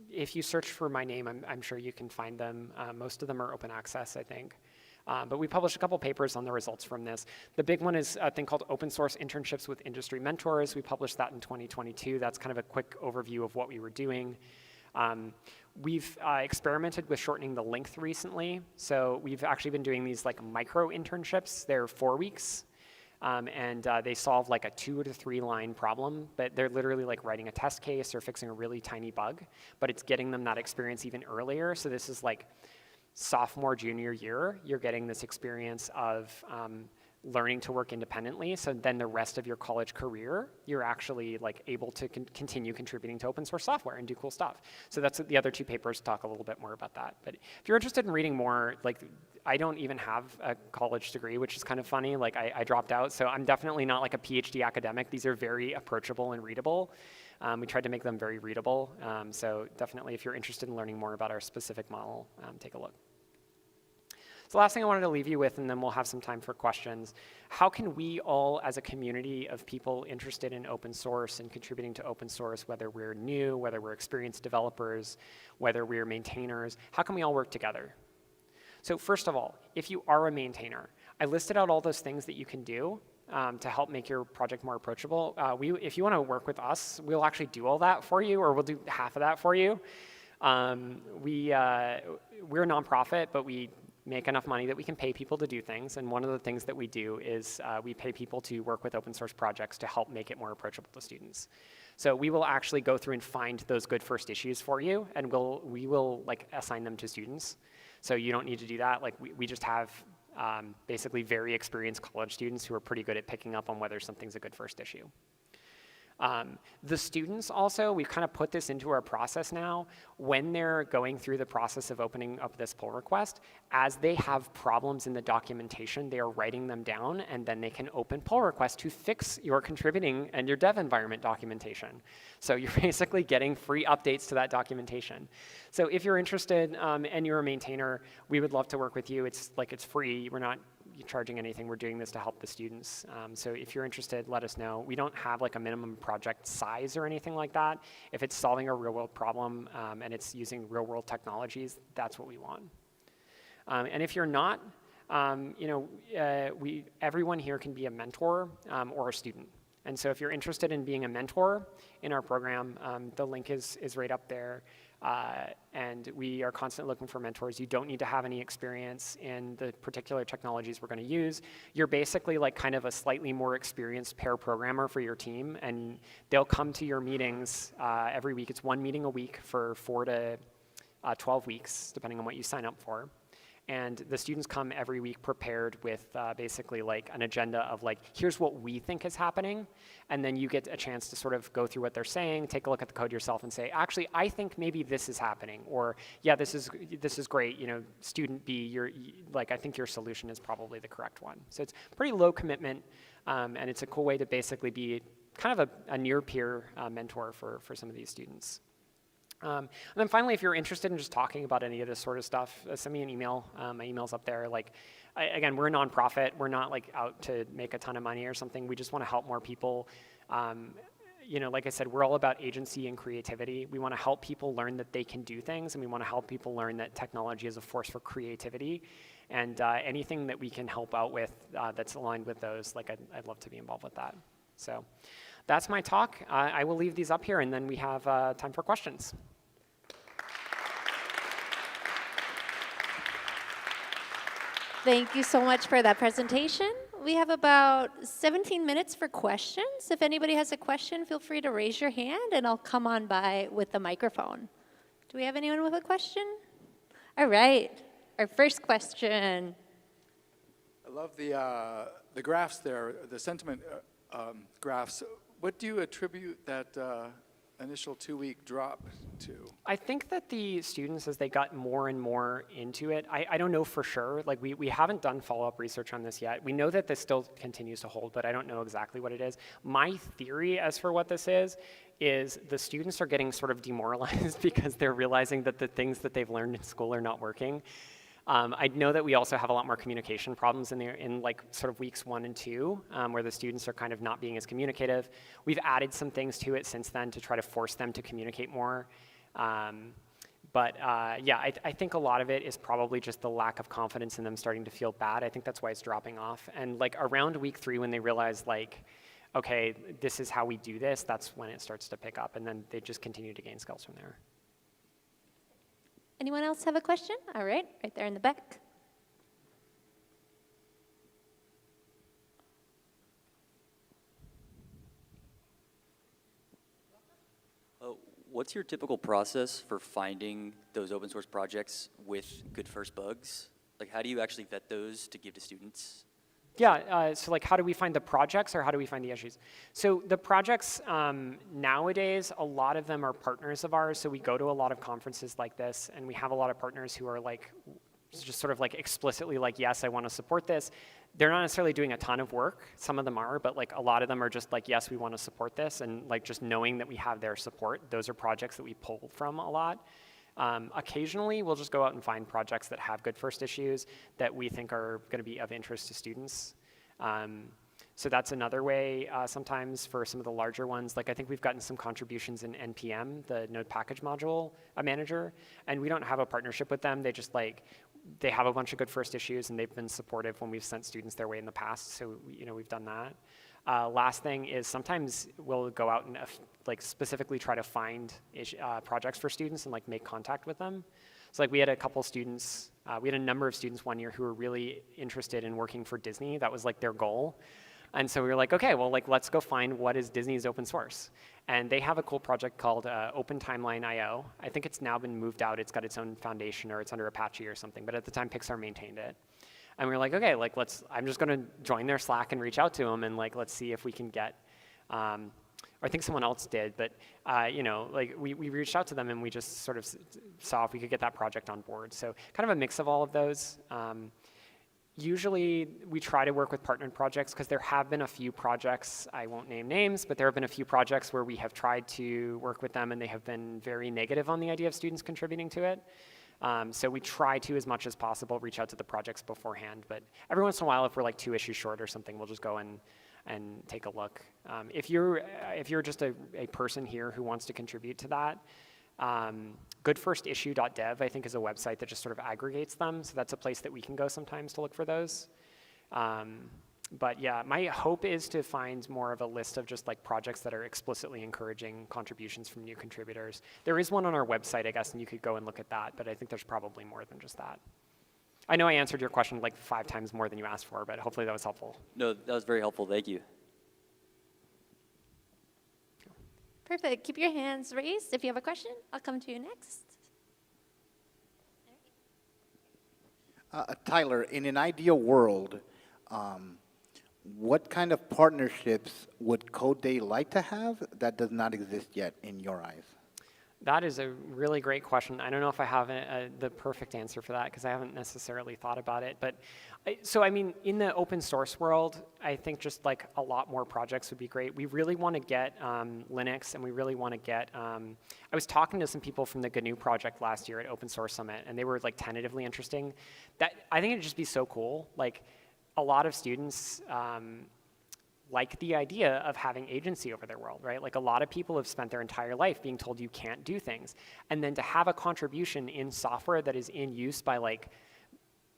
If you search for my name, I'm sure you can find them. Most of them are open access, I think. But we published a couple papers on the results from this. The big one is a thing called Open Source Internships with Industry Mentors. We published that in 2022. That's kind of a quick overview of what we were doing. We've experimented with shortening the length recently. So we've actually been doing these like micro internships. They're 4 weeks. They solve like a 2 to 3 line problem, but they're literally like writing a test case or fixing a really tiny bug, but it's getting them that experience even earlier. So this is like sophomore, junior year, you're getting this experience of learning to work independently, so then the rest of your college career, you're actually like able to continue contributing to open source software and do cool stuff. So that's the other two papers talk a little bit more about that. But if you're interested in reading more, like I don't even have a college degree, which is kind of funny. Like I dropped out, so I'm definitely not like a PhD academic. These are very approachable and readable. We tried to make them very readable. So definitely if you're interested in learning more about our specific model, take a look. So the last thing I wanted to leave you with, and then we'll have some time for questions. How can we all, as a community of people interested in open source and contributing to open source, whether we're new, whether we're experienced developers, whether we're maintainers, how can we all work together? So first of all, if you are a maintainer, I listed out all those things that you can do to help make your project more approachable. If you want to work with us, we'll actually do all that for you, or we'll do half of that for you. We're a nonprofit, but we make enough money that we can pay people to do things. And one of the things that we do is we pay people to work with open source projects to help make it more approachable to students. So we will actually go through and find those good first issues for you, and we will like assign them to students. So you don't need to do that. Like we just have basically very experienced college students who are pretty good at picking up on whether something's a good first issue. The students also, we've kind of put this into our process now, when they're going through the process of opening up this pull request, as they have problems in the documentation, they are writing them down, and then they can open pull requests to fix your contributing and your dev environment documentation. So you're basically getting free updates to that documentation. So if you're interested and you're a maintainer, we would love to work with you. It's free. We're not charging anything. We're doing this to help the students. So if you're interested, let us know. We don't have like a minimum project size or anything like that. If it's solving a real world problem and it's using real world technologies, that's what we want. And if you're not, everyone here can be a mentor or a student. And so if you're interested in being a mentor in our program, the link is right up there. And we are constantly looking for mentors. You don't need to have any experience in the particular technologies we're going to use. You're basically like kind of a slightly more experienced pair programmer for your team, and they'll come to your meetings every week. It's one meeting a week for 4 to 12 weeks, depending on what you sign up for. And the students come every week prepared with basically like an agenda of like, here's what we think is happening. And then you get a chance to sort of go through what they're saying, take a look at the code yourself and say, actually, I think maybe this is happening. Or, yeah, this is great. Student B, I think your solution is probably the correct one. So it's pretty low commitment. And it's a cool way to basically be kind of a near peer mentor for some of these students. And then finally, if you're interested in just talking about any of this sort of stuff, send me an email. My email's up there. Again, we're a nonprofit. We're not like out to make a ton of money or something. We just want to help more people. Like I said, we're all about agency and creativity. We want to help people learn that they can do things, and we want to help people learn that technology is a force for creativity. And anything that we can help out with that's aligned with those, I'd love to be involved with that. So that's my talk. I will leave these up here, and then we have time for questions. Thank you so much for that presentation. We have about 17 minutes for questions. If anybody has a question, feel free to raise your hand, and I'll come on by with the microphone. Do we have anyone with a question? All right, our first question. I love the graphs there, the sentiment graphs. What do you attribute that initial 2-week drop to? I think that the students, as they got more and more into it, I don't know for sure. We haven't done follow-up research on this yet. We know that this still continues to hold, but I don't know exactly what it is. My theory as for what this is the students are getting sort of demoralized because they're realizing that the things that they've learned in school are not working. I know that we also have a lot more communication problems in sort of weeks 1 and 2, where the students are kind of not being as communicative. We've added some things to it since then to try to force them to communicate more. I think a lot of it is probably just the lack of confidence in them starting to feel bad. I think that's why it's dropping off. And around week 3, when they realize okay, this is how we do this, that's when it starts to pick up, and then they just continue to gain skills from there. Anyone else have a question? All right, right there in the back. What's your typical process for finding those open source projects with good first bugs? How do you actually vet those to give to students? Yeah, so like how do we find the projects or how do we find the issues? So the projects nowadays, a lot of them are partners of ours. So we go to a lot of conferences like this and we have a lot of partners who are like, just sort of like explicitly like, yes, I want to support this. They're not necessarily doing a ton of work. Some of them are, but like a lot of them are just like, yes, we want to support this. And like just knowing that we have their support, those are projects that we pull from a lot. Occasionally, we'll just go out and find projects that have good first issues that we think are going to be of interest to students. So that's another way sometimes for some of the larger ones. Like I think we've gotten some contributions in NPM, the Node Package Module Manager, and we don't have a partnership with them. They just like, they have a bunch of good first issues and they've been supportive when we've sent students their way in the past. So, you know, we've done that. Last thing is sometimes we'll go out and like specifically try to find projects for students and like make contact with them. So like we had a couple students, we had a number of students one year who were really interested in working for Disney. That was like their goal. And so we were like, okay, well, like let's go find what is Disney's open source. And they have a cool project called OpenTimeline.io. I think it's now been moved out. It's got its own foundation or it's under Apache or something. But at the time, Pixar maintained it. And we were like, okay, like I'm just going to join their Slack and reach out to them and like let's see if we can get, or I think someone else did, but you know, like we reached out to them and we just sort of saw if we could get that project on board. So kind of a mix of all of those. Usually we try to work with partnered projects because there have been a few projects, I won't name names, but there have been a few projects where we have tried to work with them and they have been very negative on the idea of students contributing to it. So we try to, as much as possible, reach out to the projects beforehand. But every once in a while, if we're like 2 issues short or something, we'll just go and take a look. If you're just a person here who wants to contribute to that, goodfirstissue.dev, I think, is a website that just sort of aggregates them. So that's a place that we can go sometimes to look for those. But yeah, my hope is to find more of a list of just like projects that are explicitly encouraging contributions from new contributors. There is one on our website, I guess, and you could go and look at that, but I think there's probably more than just that. I know I answered your question like 5 times more than you asked for, but hopefully that was helpful. No, that was very helpful. Thank you. Perfect. Keep your hands raised. If you have a question, I'll come to you next. Tyler, in an ideal world, what kind of partnerships would Code Day like to have that does not exist yet in your eyes? That is a really great question. I don't know if I have the perfect answer for that because I haven't necessarily thought about it. But so, I mean, in the open source world, I think just like a lot more projects would be great. We really want to get Linux and we really want to get, I was talking to some people from the GNU project last year at Open Source Summit and they were like tentatively interesting. I think it'd just be so cool. Like a lot of students, like the idea of having agency over their world, right? Like a lot of people have spent their entire life being told you can't do things. And then to have a contribution in software that is in use by like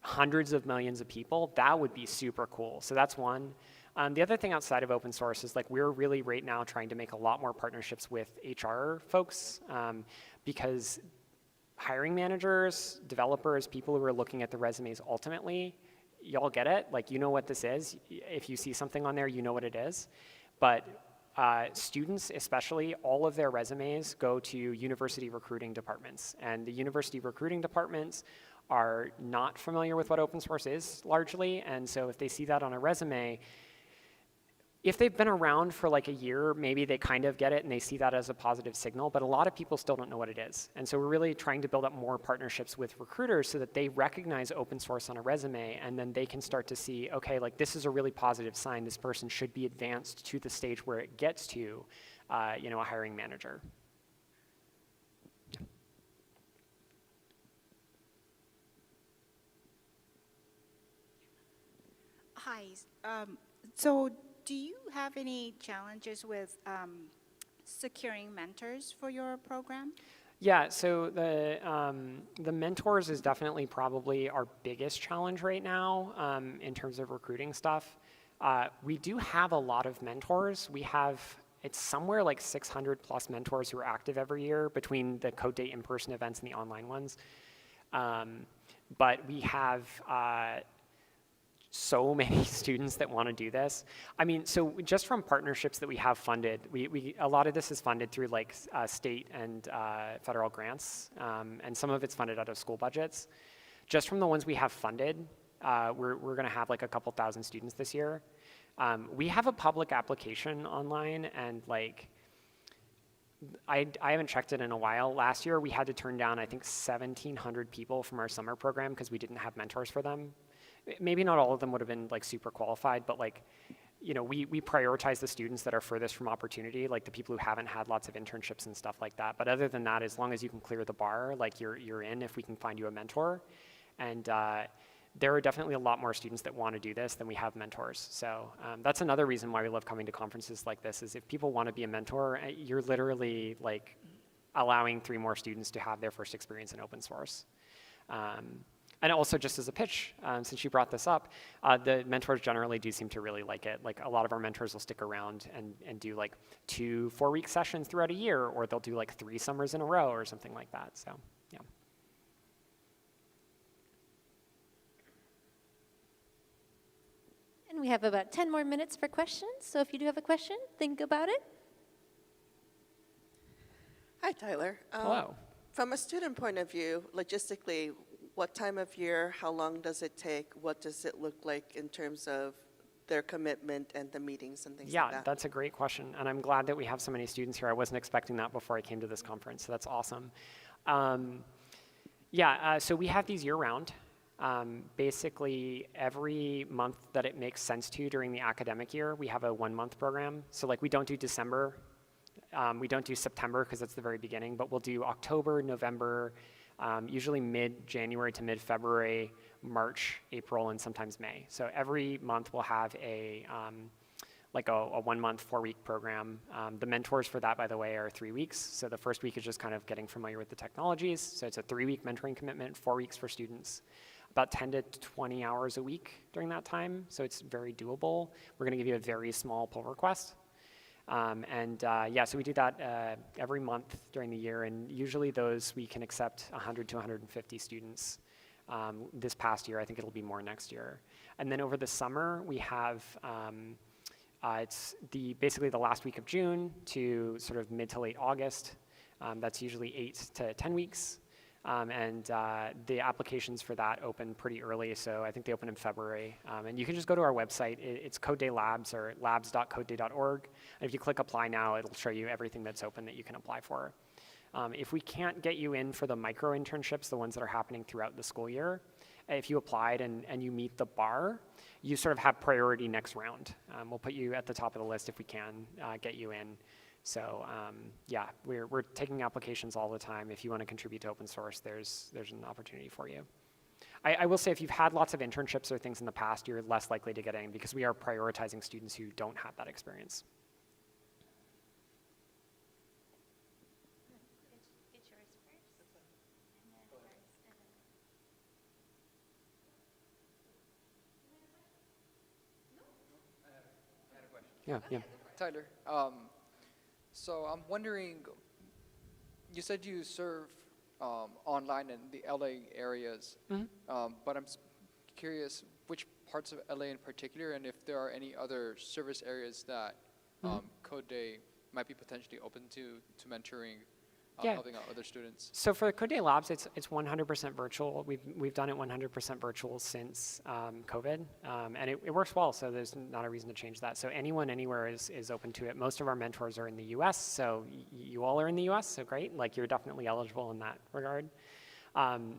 hundreds of millions of people, that would be super cool. So that's one. The other thing outside of open source is like we're really right now trying to make a lot more partnerships with HR folks because hiring managers, developers, people who are looking at the resumes ultimately, y'all get it, like you know what this is. If you see something on there, you know what it is. But students especially, all of their resumes go to university recruiting departments. And the university recruiting departments are not familiar with what open source is largely. And so if they see that on a resume, if they've been around for like a year, maybe they kind of get it and they see that as a positive signal, but a lot of people still don't know what it is. And so we're really trying to build up more partnerships with recruiters so that they recognize open source on a resume and then they can start to see, okay, like this is a really positive sign. This person should be advanced to the stage where it gets to, you know, a hiring manager. Hi. So do you have any challenges with securing mentors for your program? Yeah, so the mentors is definitely probably our biggest challenge right now in terms of recruiting stuff. We do have a lot of mentors. We have, it's somewhere like 600 plus mentors who are active every year between the Code Day in-person events and the online ones. But we have so many students that want to do this. I mean, so just from partnerships that we have funded, a lot of this is funded through like state and federal grants, and some of it's funded out of school budgets. Just from the ones we have funded, we're going to have like a couple thousand students this year. We have a public application online, and like, I haven't checked it in a while. Last year, we had to turn down, I think, 1,700 people from our summer program because we didn't have mentors for them. Maybe not all of them would have been like super qualified, but like, you know, we prioritize the students that are furthest from opportunity, like the people who haven't had lots of internships and stuff like that. But other than that, as long as you can clear the bar, like you're in if we can find you a mentor. And there are definitely a lot more students that want to do this than we have mentors. So that's another reason why we love coming to conferences like this, is if people want to be a mentor, you're literally like allowing 3 more students to have their first experience in open source. And also, just as a pitch, since you brought this up, the mentors generally do seem to really like it. Like a lot of our mentors will stick around and do like 2 4-week sessions throughout a year, or they'll do like 3 summers in a row or something like that. So yeah. And we have about 10 more minutes for questions. So if you do have a question, think about it. Hi, Tyler. Hello. From a student point of view, logistically, what time of year, how long does it take? What does it look like in terms of their commitment and the meetings and things like Yeah, that? that's a great question. And I'm glad that we have so many students here. I wasn't expecting that before I came to this conference, so that's awesome. So we have these year-round. Basically, every month that it makes sense to during the academic year, we have a 1-month program. So like we don't do December, we don't do September because that's the very beginning, but we'll do October, November, usually mid-January to mid-February, March, April, and sometimes May. So every month we'll have a 1-month, 4-week program. The mentors for that, by the way, are 3 weeks. So the first week is just kind of getting familiar with the technologies. So it's a 3-week mentoring commitment, 4 weeks for students. About 10 to 20 hours a week during that time, so it's very doable. We're gonna give you a very small pull request. So we do that every month during the year, and usually those we can accept 100 to 150 students. This past year, I think it'll be more next year. And then over the summer, we have, it's basically the last week of June to sort of mid to late August. That's usually 8 to 10 weeks. The applications for that open pretty early, so I think they open in February. And you can just go to our website. It's Code Day Labs, or labs.codeday.org. And if you click Apply Now, it'll show you everything that's open that you can apply for. If we can't get you in for the micro internships, the ones that are happening throughout the school year, if you applied and you meet the bar, you sort of have priority next round. We'll put you at the top of the list if we can get you in. So we're taking applications all the time. If you want to contribute to open source, there's an opportunity for you. I will say if you've had lots of internships or things in the past, you're less likely to get in because we are prioritizing students who don't have that experience. Yeah. Tyler, so I'm wondering, you said you serve online in the LA areas, but I'm curious which parts of LA in particular, and if there are any other service areas that Code Day might be potentially open to mentoring, helping out other students. So for Code Day Labs, it's 100% virtual. We've done it 100% virtual since COVID, and it works well. So there's not a reason to change that. So anyone, anywhere is open to it. Most of our mentors are in the U.S. So you all are in the U.S. So great. Like you're definitely eligible in that regard.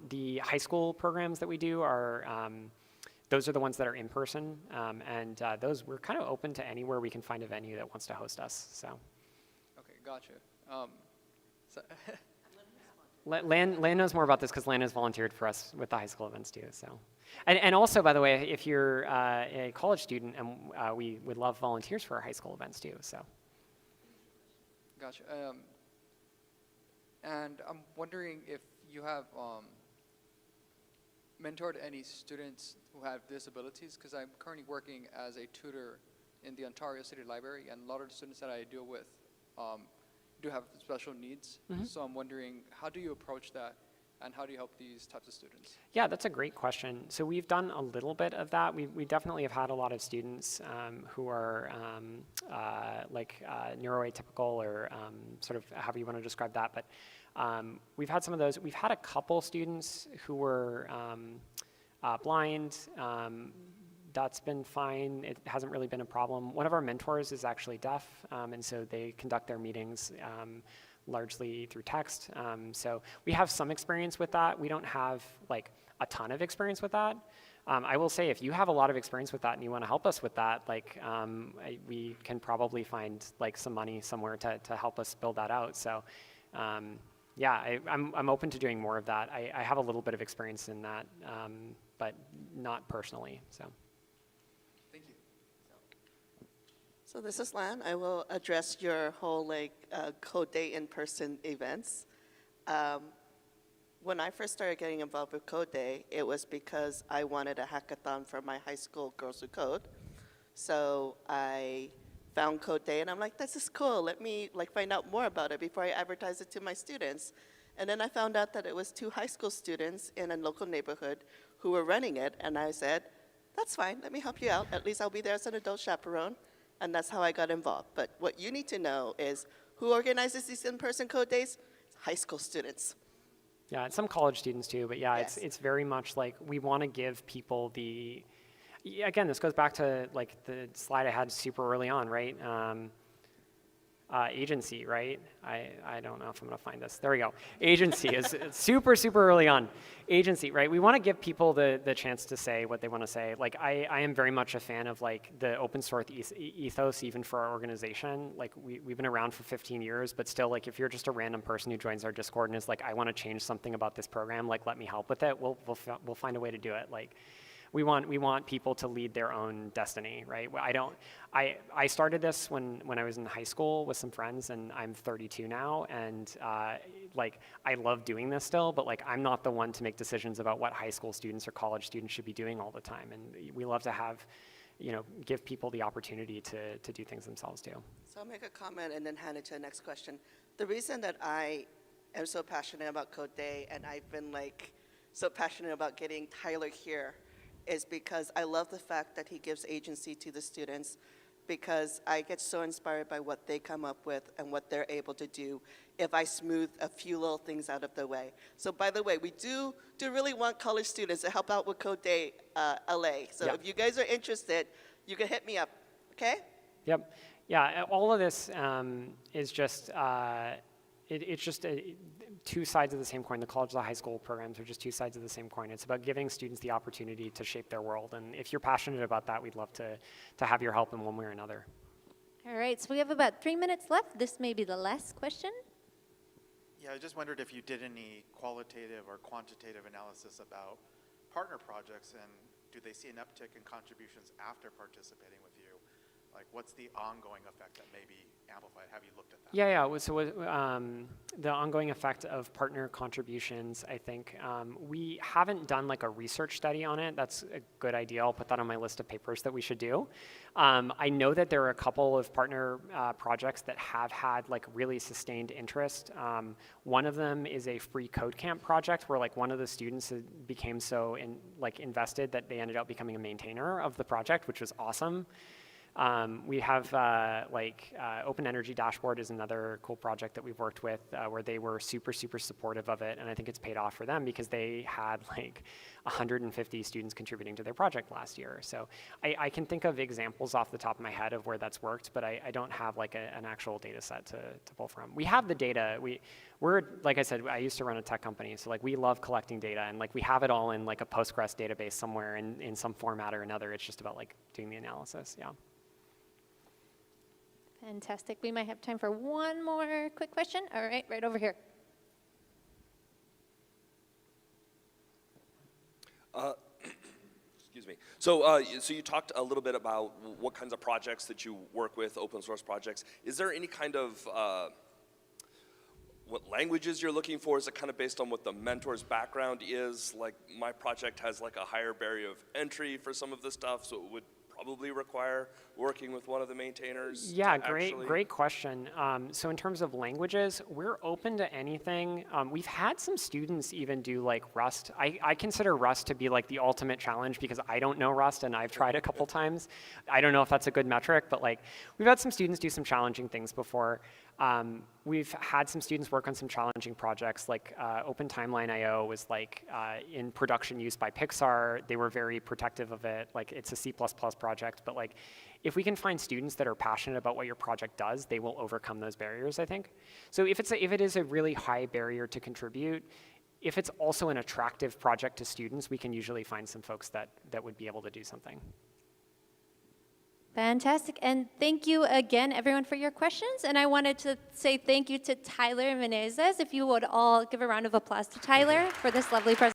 The high school programs that we do are. Those are the ones that are in person, and those we're kind of open to anywhere we can find a venue that wants to host us. So. Okay, gotcha. Lan knows more about this because Lan has volunteered for us with the high school events too. So, and also, by the way, if you're a college student, and we would love volunteers for our high school events too. So. Gotcha. And I'm wondering if you have mentored any students who have disabilities, because I'm currently working as a tutor in the Ontario City Library, and a lot of the students that I deal with do have special needs. So I'm wondering, how do you approach that, and how do you help these types of students? Yeah, that's a great question. So we've done a little bit of that. We definitely have had a lot of students who are neuroatypical, or sort of however you want to describe that. But we've had some of those. We've had a couple students who were blind. That's been fine. It hasn't really been a problem. One of our mentors is actually deaf, and so they conduct their meetings largely through text. So we have some experience with that. We don't have like a ton of experience with that. I will say, if you have a lot of experience with that and you want to help us with that, like we can probably find like some money somewhere to help us build that out. So yeah, I'm open to doing more of that. I have a little bit of experience in that, but not personally. So. Thank you. So this is Lan. I will address your whole Code Day in-person events. When I first started getting involved with Code Day, it was because I wanted a hackathon for my high school Girls Who Code. So I found Code Day, and I'm like, this is cool. Let me find out more about it before I advertise it to my students. And then I found out that it was 2 high school students in a local neighborhood who were running it, and I said, that's fine. Let me help you out. At least I'll be there as an adult chaperone. And that's how I got involved. But what you need to know is who organizes these in-person Code Days? High school students. Yeah, and some college students too, but yeah, Yes. it's very much like we want to give people again, this goes back to like the slide I had super early on, right? Agency, right? I don't know if I'm gonna find this. There we go. Agency is super, super early on. Agency, right? We want to give people the chance to say what they want to say. Like I am very much a fan of like the open source ethos, even for our organization. Like we've been around for 15 years, but still, like if you're just a random person who joins our Discord and is like, I want to change something about this program, like let me help with it. We'll find a way to do it. Like. We want people to lead their own destiny, right? I started this when I was in high school with some friends, and I'm 32 now, and like I love doing this still, but like I'm not the one to make decisions about what high school students or college students should be doing all the time, and we love to have, give people the opportunity to do things themselves too. So I'll make a comment and then hand it to the next question. The reason that I am so passionate about Code Day, and I've been so passionate about getting Tyler here, is because I love the fact that he gives agency to the students, because I get so inspired by what they come up with and what they're able to do if I smooth a few little things out of the way. So by the way, we do really want college students to help out with Code Day LA. So Yeah. if you guys are interested, you can hit me up, okay? Yep. Yeah, all of this is just, it's just two sides of the same coin. The college and the high school programs are just two sides of the same coin. It's about giving students the opportunity to shape their world. And if you're passionate about that, we'd love to have your help in one way or another. All right, so we have about 3 minutes left. This may be the last question. Yeah, I just wondered if you did any qualitative or quantitative analysis about partner projects, and do they see an uptick in contributions after participating with you? Like, what's the ongoing effect that may be amplified? Have you looked at that? Yeah. So the ongoing effect of partner contributions, I think we haven't done like a research study on it. That's a good idea. I'll put that on my list of papers that we should do. I know that there are a couple of partner projects that have had like really sustained interest. One of them is a free code camp project where like one of the students became so invested that they ended up becoming a maintainer of the project, which was awesome. We have Open Energy Dashboard is another cool project that we've worked with where they were super, super supportive of it. And I think it's paid off for them because they had like 150 students contributing to their project last year. So I can think of examples off the top of my head of where that's worked, but I don't have like an actual data set to pull from. We have the data. We're, like I said, I used to run a tech company. So like we love collecting data, and like we have it all in like a Postgres database somewhere in some format or another. It's just about like doing the analysis, yeah. Fantastic. We might have time for one more quick question. All right, right over here. Excuse me. So you talked a little bit about what kinds of projects that you work with, open source projects. Is there any kind of what languages you're looking for? Is it kind of based on what the mentor's background is? Like my project has like a higher barrier of entry for some of the stuff, so it would probably require working with one of the maintainers? to Yeah, actually- great question. So in terms of languages, we're open to anything. We've had some students even do like Rust. I consider Rust to be like the ultimate challenge because I don't know Rust and I've tried a couple times. I don't know if that's a good metric, but like we've had some students do some challenging things before. We've had some students work on some challenging projects, like Open Timeline IO was like in production use by Pixar. They were very protective of it. Like it's a C++ project, but like if we can find students that are passionate about what your project does, they will overcome those barriers, I think. So if it is a really high barrier to contribute, if it's also an attractive project to students, we can usually find some folks that would be able to do something. Fantastic. And thank you again, everyone, for your questions. And I wanted to say thank you to Tyler and Menezes. If you would all give a round of applause to Tyler for this lovely presentation.